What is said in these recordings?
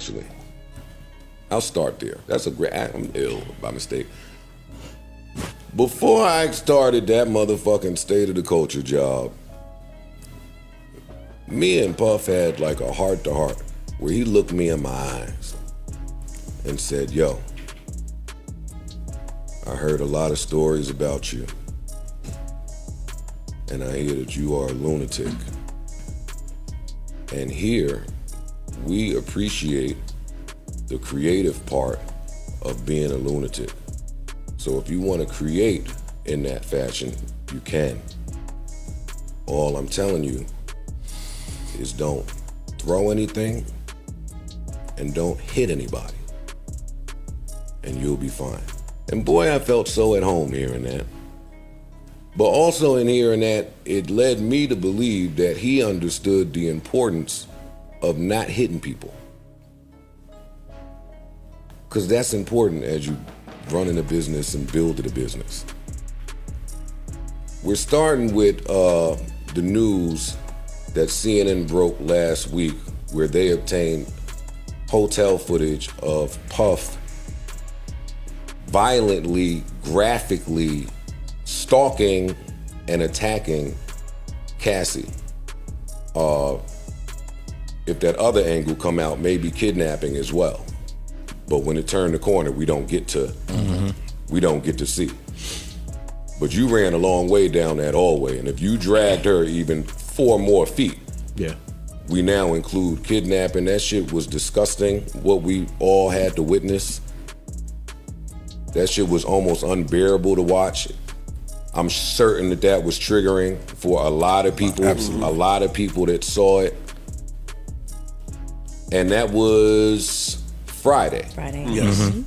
actually. I'll start there. That's a great, I'm ill by mistake. Before I started that motherfucking State of the Culture job, me and Puff had like a heart-to-heart where he looked me in my eyes and said, yo, I heard a lot of stories about you, and I hear that you are a lunatic. And here, we appreciate the creative part of being a lunatic. So if you want to create in that fashion, you can. All I'm telling you is don't throw anything and don't hit anybody, and you'll be fine. And boy, I felt so at home hearing that. But also in hearing that, it led me to believe that he understood the importance of not hitting people. Because that's important as you run a business and build a business. We're starting with the news that CNN broke last week, where they obtained hotel footage of Puff violently, graphically stalking and attacking Cassie. If that other angle come out, maybe kidnapping as well. But when it turned the corner, we don't get to see. But you ran a long way down that hallway, and if you dragged her even 4 more feet, yeah, we now include kidnapping. That shit was disgusting, what we all had to witness. That shit was almost unbearable to watch. I'm certain that that was triggering for a lot of people. Absolutely. A lot of people that saw it. And that was Friday. Yes. Mm-hmm.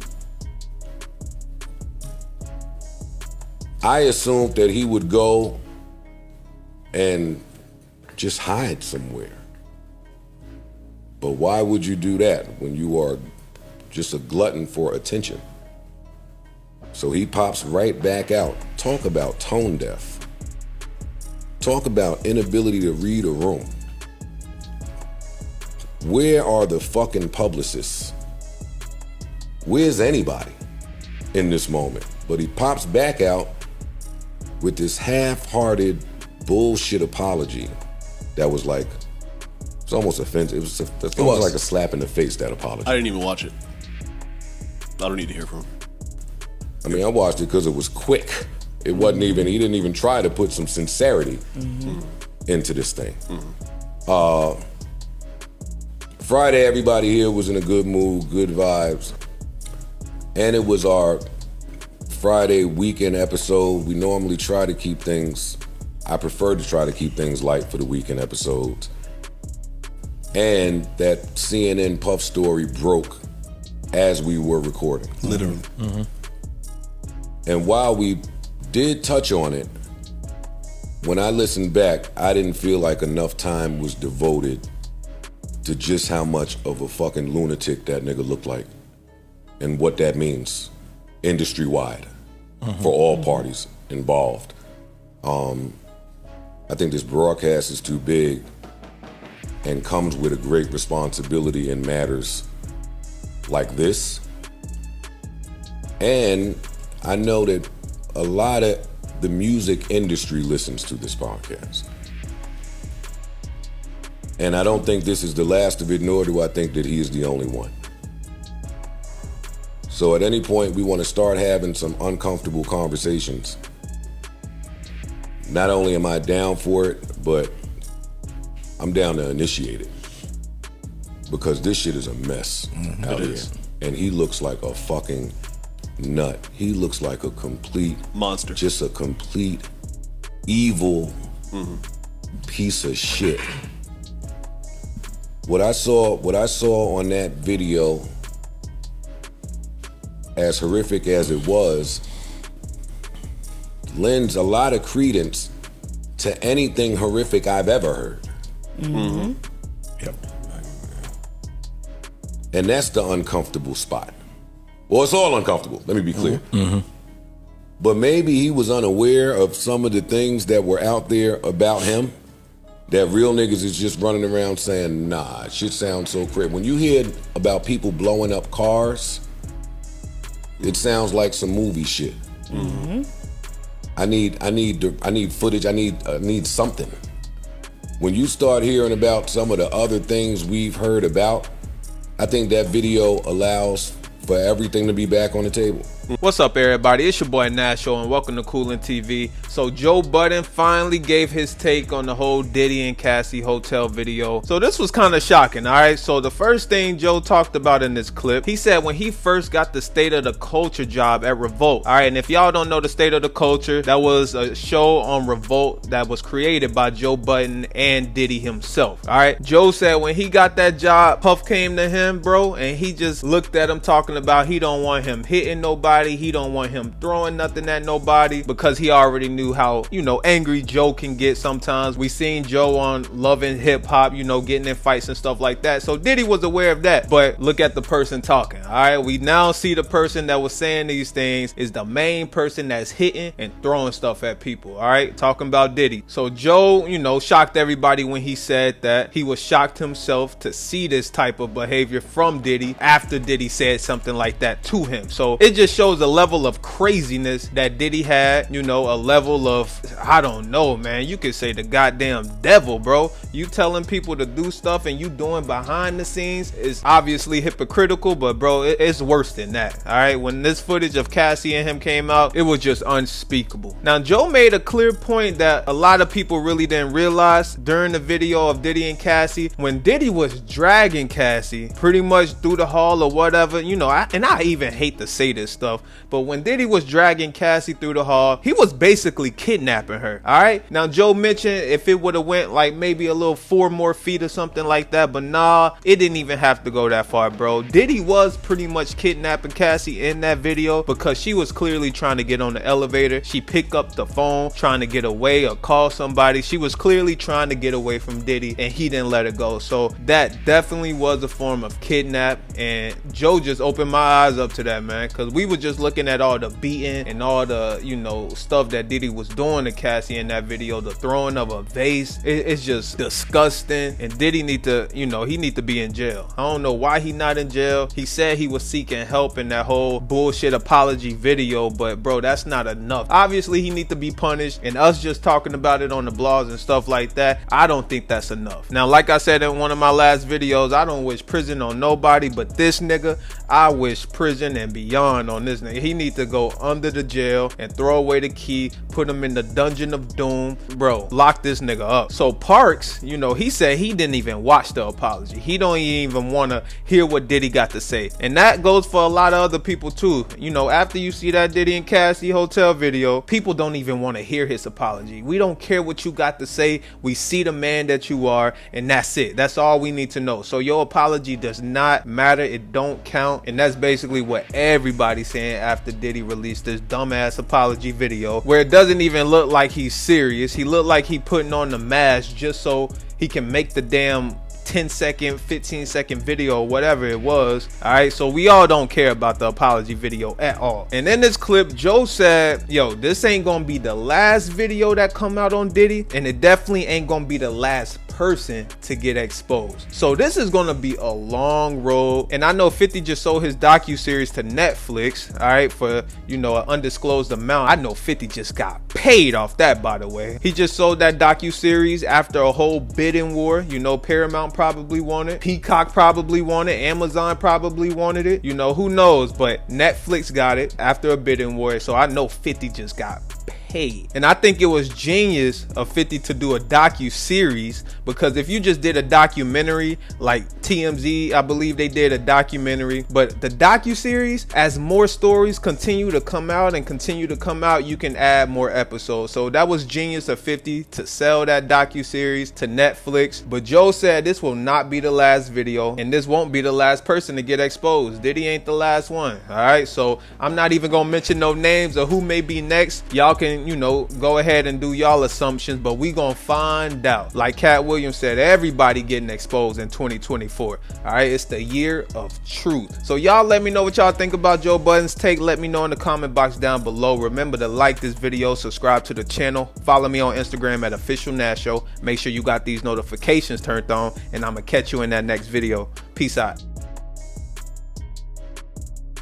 I assumed that he would go and just hide somewhere. But why would you do that when you are just a glutton for attention? So he pops right back out. Talk about tone deaf. Talk about inability to read a room. Where are the fucking publicists? Where's anybody in this moment? But he pops back out with this half-hearted bullshit apology that was like, it's almost offensive. It was like a slap in the face, that apology. I didn't even watch it. I don't need to hear from him. I mean, I watched it because it was quick. It wasn't even, he didn't even try to put some sincerity into this thing. Friday, everybody here was in a good mood, good vibes. And it was our Friday weekend episode. We normally try to keep things, I prefer to try to keep things light for the weekend episodes. And that CNN Puff story broke as we were recording. Literally. And while we did touch on it, when I listened back, I didn't feel like enough time was devoted to just how much of a fucking lunatic that nigga looked like and what that means industry-wide for all parties involved. I think this broadcast is too big and comes with a great responsibility in matters like this. And I know that a lot of the music industry listens to this podcast. And I don't think this is the last of it, nor do I think that he is the only one. So at any point, we want to start having some uncomfortable conversations. Not only am I down for it, but I'm down to initiate it. Because this shit is a mess out here. And he looks like a fucking nut. He looks like a complete monster. Just a complete evil piece of shit. What I saw on that video, as horrific as it was, lends a lot of credence to anything horrific I've ever heard. Yep. And that's the uncomfortable spot. Well, it's all uncomfortable, let me be clear. But maybe he was unaware of some of the things that were out there about him that real niggas is just running around saying, nah, shit sounds so crazy. When you hear about people blowing up cars, it sounds like some movie shit. Mm-hmm. I need footage. I need something. When you start hearing about some of the other things we've heard about, I think that video allows for everything to be back on the table. What's up, everybody? It's your boy Nasho, and welcome to COOLIN TV. So Joe Budden finally gave his take on the whole Diddy and Cassie hotel video. So this was kind of shocking, all right? So the first thing Joe talked about in this clip, he said when he first got the State of the Culture job at Revolt. All right, and if y'all don't know the State of the Culture, that was a show on Revolt that was created by Joe Budden and Diddy himself. All right, Joe said when he got that job, Puff came to him, bro, and he just looked at him talking about he don't want him hitting nobody. He don't want him throwing nothing at nobody because he already knew how, you know, angry Joe can get sometimes. We seen Joe on Love and Hip Hop, you know, getting in fights and stuff like that. So Diddy was aware of that. But look at the person talking. All right, we now see the person that was saying these things is the main person that's hitting and throwing stuff at people. All right, talking about Diddy. So Joe, you know, shocked everybody when he said that. He was shocked himself to see this type of behavior from Diddy after Diddy said something like that to him. So it just shows a level of craziness that Diddy had, you know, a level of, I don't know, man, you could say the goddamn devil, bro. You telling people to do stuff and you doing behind the scenes is obviously hypocritical, but bro, it's worse than that. All right, when this footage of Cassie and him came out, it was just unspeakable. Now Joe made a clear point that a lot of people really didn't realize during the video of Diddy and Cassie. When Diddy was dragging Cassie pretty much through the hall or whatever, you know, I even hate to say this stuff, but when Diddy was dragging Cassie through the hall, he was basically kidnapping her. All right, now Joe mentioned if it would have went like maybe a little 4 more feet or something like that, but nah, it didn't even have to go that far, bro. Diddy was pretty much kidnapping Cassie in that video because she was clearly trying to get on the elevator. She picked up the phone trying to get away or call somebody. She was clearly trying to get away from Diddy and he didn't let her go. So that definitely was a form of kidnap, and Joe just opened my eyes up to that, man, because we were just looking at all the beating and all the, you know, stuff that Diddy was doing to Cassie in that video, the throwing of a vase. It's just disgusting, and Diddy need to, you know, he need to be in jail. I don't know why he not in jail. He said he was seeking help in that whole bullshit apology video, but bro, that's not enough. Obviously he need to be punished, and us just talking about it on the blogs and stuff like that, I don't think that's enough. Now, like I said in one of my last videos, I don't wish prison on nobody, but this nigga, I wish prison and beyond on this nigga. He need to go under the jail and throw away the key, put him in the dungeon of doom, bro. Lock this nigga up. So Parks, you know, he said he didn't even watch the apology. He don't even want to hear what Diddy got to say, and that goes for a lot of other people too. You know, after you see that Diddy and Cassie hotel video, people don't even want to hear his apology. We don't care what you got to say. We see the man that you are, and that's it. That's all we need to know. So your apology does not matter. It don't count, and that's basically what everybody's saying after Diddy released this dumbass apology video where it doesn't even look like he's serious. He looked like he putting on the mask just so he can make the damn 10-second, 15-second video or whatever it was. All right, so we all don't care about the apology video at all. And in this clip, Joe said, yo, this ain't gonna be the last video that come out on Diddy, and it definitely ain't gonna be the last person to get exposed. So this is gonna be a long road, and I know 50 just sold his docu-series to Netflix, all right, for, you know, an undisclosed amount. I know 50 just got paid off that, by the way. He just sold that docu-series after a whole bidding war. You know, Paramount probably wanted, Peacock probably wanted, Amazon probably wanted it, you know, who knows, but Netflix got it after a bidding war. So I know 50 just got paid. And I think it was genius of 50 to do a docu-series, because if you just did a documentary like TMZ, I believe they did a documentary, but the docu-series, as more stories continue to come out and continue to come out, you can add more episodes. So that was genius of 50 to sell that docu-series to Netflix. But Joe said this will not be the last video, and this won't be the last person to get exposed. Diddy ain't the last one. All right, so I'm not even gonna mention no names of who may be next. Y'all can, can, you know, go ahead and do y'all assumptions, but we gonna find out. Like Cat Williams said, everybody getting exposed in 2024. All right, it's the year of truth. So y'all let me know what y'all think about Joe Budden's take. Let me know in the comment box down below. Remember to like this video, subscribe to the channel, follow me on Instagram at @officialnasho. Make sure you got these notifications turned on, and I'm gonna catch you in that next video. Peace out.